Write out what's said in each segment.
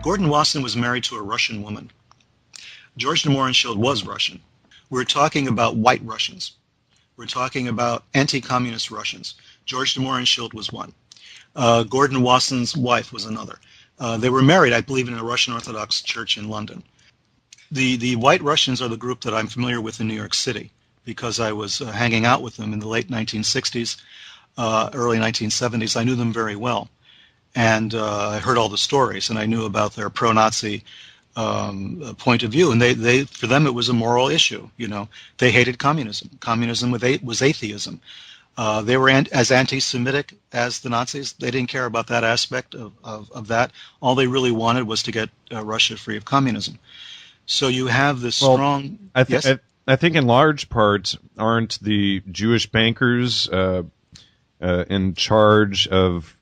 Gordon Wasson was married to a Russian woman. George de Mohrenschildt was Russian. We're talking about white Russians. We're talking about anti-communist Russians. George de Mohrenschildt was one. Gordon Wasson's wife was another. They were married, I believe, in a Russian Orthodox church in London. The white Russians are the group that I'm familiar with in New York City because I was hanging out with them in the late 1960s, early 1970s. I knew them very well. And I heard all the stories, and I knew about their pro-Nazi point of view. And they for them, it was a moral issue. You know, they hated communism. Communism was atheism. They were as anti-Semitic as the Nazis. They didn't care about that aspect of that. All they really wanted was to get Russia free of communism. So you have this strong... I think in large part, aren't the Jewish bankers in charge of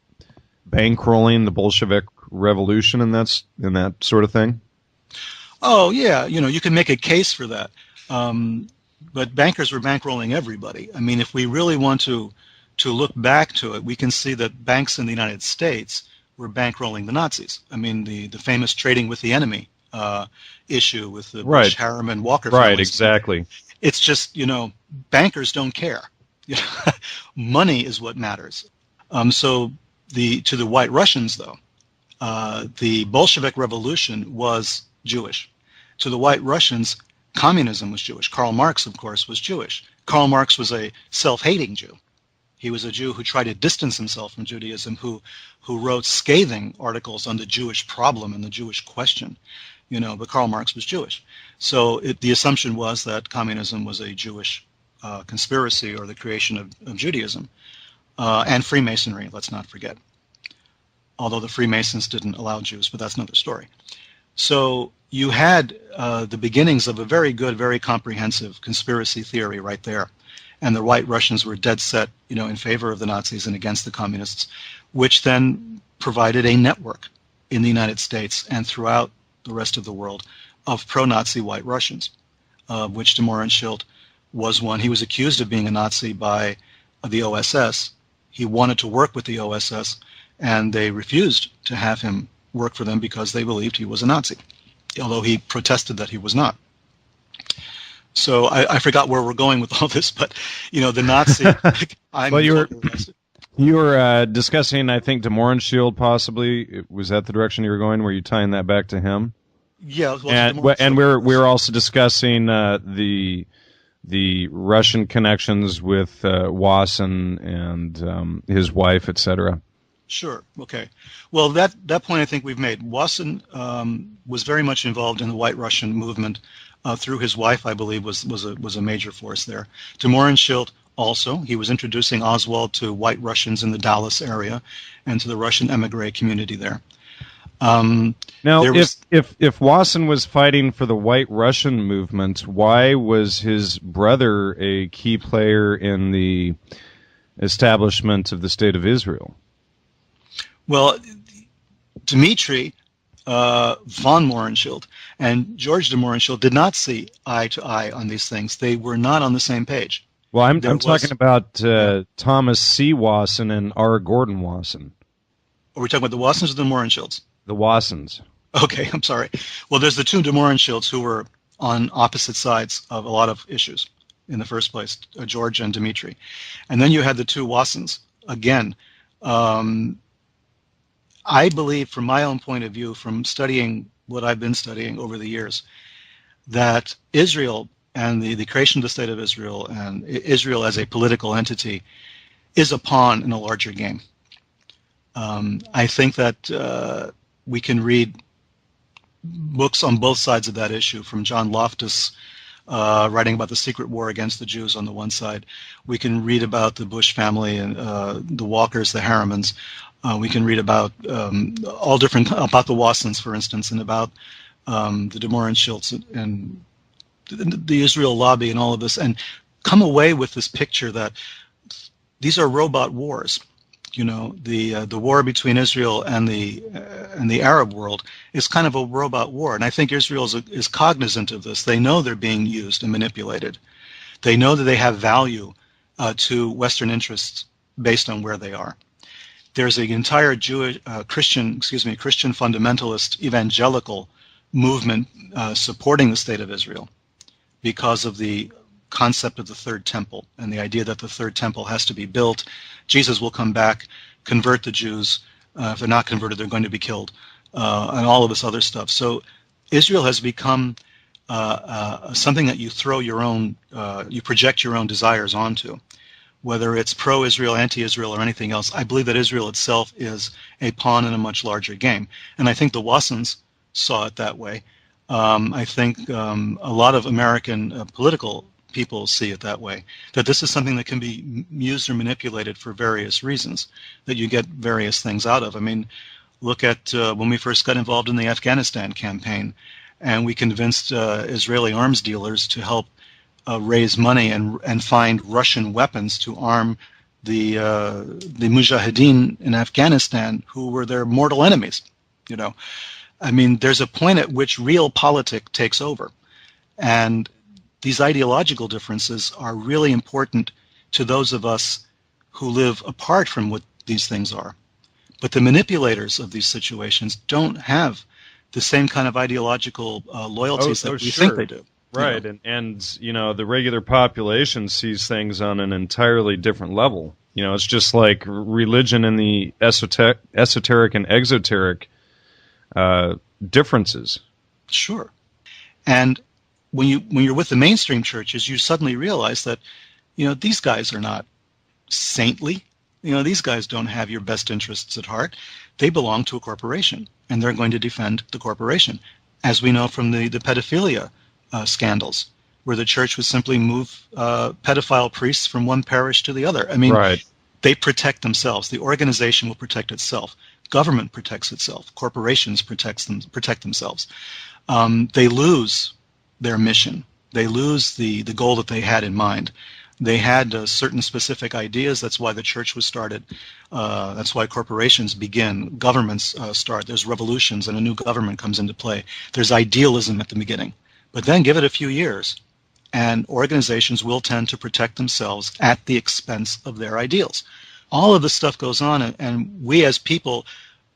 bankrolling the Bolshevik Revolution and that sort of thing? Oh, yeah. You know, you can make a case for that. But bankers were bankrolling everybody. I mean, if we really want to look back to it, we can see that banks in the United States were bankrolling the Nazis. I mean, the famous trading with the enemy issue with the Bush, Harriman, Walker families. Right, exactly. It's just, you know, bankers don't care. Money is what matters. So to the white Russians, though, the Bolshevik Revolution was Jewish. To the white Russians, communism was Jewish. Karl Marx, of course, was Jewish. Karl Marx was a self-hating Jew. He was a Jew who tried to distance himself from Judaism, who wrote scathing articles on the Jewish problem and the Jewish question. You know, but Karl Marx was Jewish. So the assumption was that communism was a Jewish conspiracy or the creation of Judaism. And Freemasonry, let's not forget. Although the Freemasons didn't allow Jews, but that's another story. So you had the beginnings of a very good, very comprehensive conspiracy theory right there. And the white Russians were dead set, you know, in favor of the Nazis and against the communists, which then provided a network in the United States and throughout the rest of the world of pro-Nazi white Russians, which de Mohrenschildt was one. He was accused of being a Nazi by the OSS. He wanted to work with the OSS, and they refused to have him work for them because they believed he was a Nazi, although he protested that he was not. So I forgot where we're going with all this, but, you know, the Nazi... Well, you were discussing, I think, de Mohrenschildt possibly. Was that the direction you were going? Were you tying that back to him? Yeah. Well, and we're also discussing the Russian connections with Wasson and his wife, etc. Sure. Okay. Well, that point I think we've made. Wasson was very much involved in the White Russian movement through his wife. I believe was a major force there. De Mohrenschildt also. He was introducing Oswald to white Russians in the Dallas area and to the Russian emigre community there. Now, if Wasson was fighting for the White Russian movement, why was his brother a key player in the establishment of the State of Israel? Well, Dmitri von Mohrenschildt and George de Mohrenschildt did not see eye to eye on these things. They were not on the same page. Well, I'm talking about Thomas C. Wasson and R. Gordon Wasson. Are we talking about the Wassons or the Mohrenschildts? The Wassons. Okay, I'm sorry. Well, there's the two de Mohrenschildts who were on opposite sides of a lot of issues in the first place, George and Dmitri. And then you had the two Wassons. Again, I believe, from my own point of view, from studying what I've been studying over the years, that Israel and the creation of the State of Israel and Israel as a political entity is a pawn in a larger game. I think that we can read books on both sides of that issue, from John Loftus writing about the secret war against the Jews on the one side. We can read about the Bush family and the Walkers, the Harrimans. We can read about all different, about the Wassons, for instance, and about the de Mohrenschildts and the Israel lobby and all of this, and come away with this picture that these are robot wars. You know, the war between Israel and the Arab world is kind of a robot war, and I think Israel is cognizant of this. They know they're being used and manipulated. They know that they have value to Western interests based on where they are. there's an entire Christian fundamentalist evangelical movement supporting the state of Israel because of the concept of the third temple and the idea that the third temple has to be built. Jesus will come back, convert the Jews. If they're not converted, they're going to be killed, and all of this other stuff. So Israel has become something that you throw your own, you project your own desires onto. Whether it's pro-Israel, anti-Israel, or anything else, I believe that Israel itself is a pawn in a much larger game. And I think the Wassons saw it that way. I think a lot of American political people see it that way, that this is something that can be used or manipulated for various reasons, that you get various things out of. I mean, look at when we first got involved in the Afghanistan campaign, and we convinced Israeli arms dealers to help raise money and find Russian weapons to arm the Mujahideen in Afghanistan, who were their mortal enemies. You know, I mean, there's a point at which realpolitik takes over, and these ideological differences are really important to those of us who live apart from what these things are. But the manipulators of these situations don't have the same kind of ideological loyalties that we think they do. Right, you know? and you know, the regular population sees things on an entirely different level. You know, it's just like religion and the esoteric and exoteric differences. Sure. And when you're with the mainstream churches, you suddenly realize that, you know, these guys are not saintly. You know, these guys don't have your best interests at heart. They belong to a corporation, and they're going to defend the corporation, as we know from the pedophilia scandals, where the church would simply move pedophile priests from one parish to the other. I mean, right. They protect themselves. The organization will protect itself. Government protects itself. Corporations protect themselves. They lose their mission. They lose the goal that they had in mind. They had certain specific ideas. That's why the church was started. That's why corporations begin. Governments start. There's revolutions, and a new government comes into play. There's idealism at the beginning. But then give it a few years, and organizations will tend to protect themselves at the expense of their ideals. All of this stuff goes on, and we as people,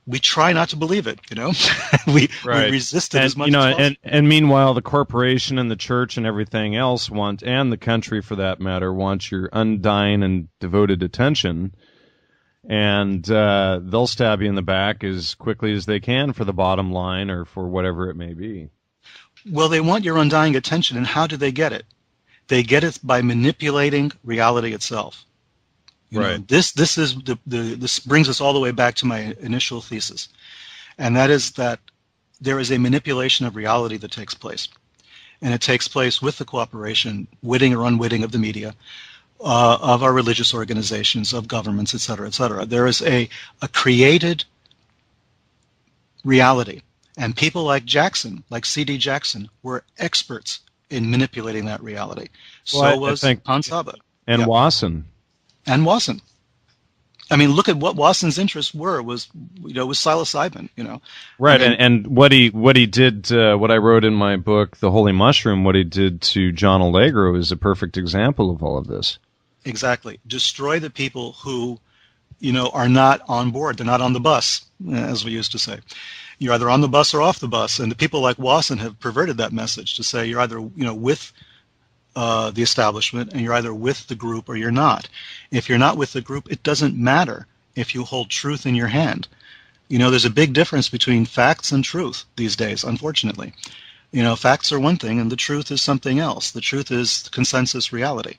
we try not to believe it, you know. we resist it as much as possible. And meanwhile, the corporation and the church and everything else and the country for that matter, wants your undying and devoted attention, and they'll stab you in the back as quickly as they can for the bottom line or for whatever it may be. Well, they want your undying attention, and how do they get it? They get it by manipulating reality itself. You know, this brings us all the way back to my initial thesis, and that is that there is a manipulation of reality that takes place, and it takes place with the cooperation, witting or unwitting, of the media, of our religious organizations, of governments, et cetera, et cetera. There is a created reality. And people like Jackson, like C.D. Jackson, were experts in manipulating that reality. So was Hans Saba. And Wasson. And Wasson. I mean, look at what Wasson's interests were. Was psilocybin. You know. Right, I mean, and what he did, what I wrote in my book, The Holy Mushroom, what he did to John Allegro is a perfect example of all of this. Exactly. Destroy the people who, you know, are not on board. They're not on the bus, as we used to say. You're either on the bus or off the bus, and the people like Wasson have perverted that message to say you're either, you know, with the establishment, and you're either with the group or you're not. If you're not with the group, it doesn't matter if you hold truth in your hand. You know, there's a big difference between facts and truth these days, unfortunately. You know, facts are one thing, and the truth is something else. The truth is consensus reality.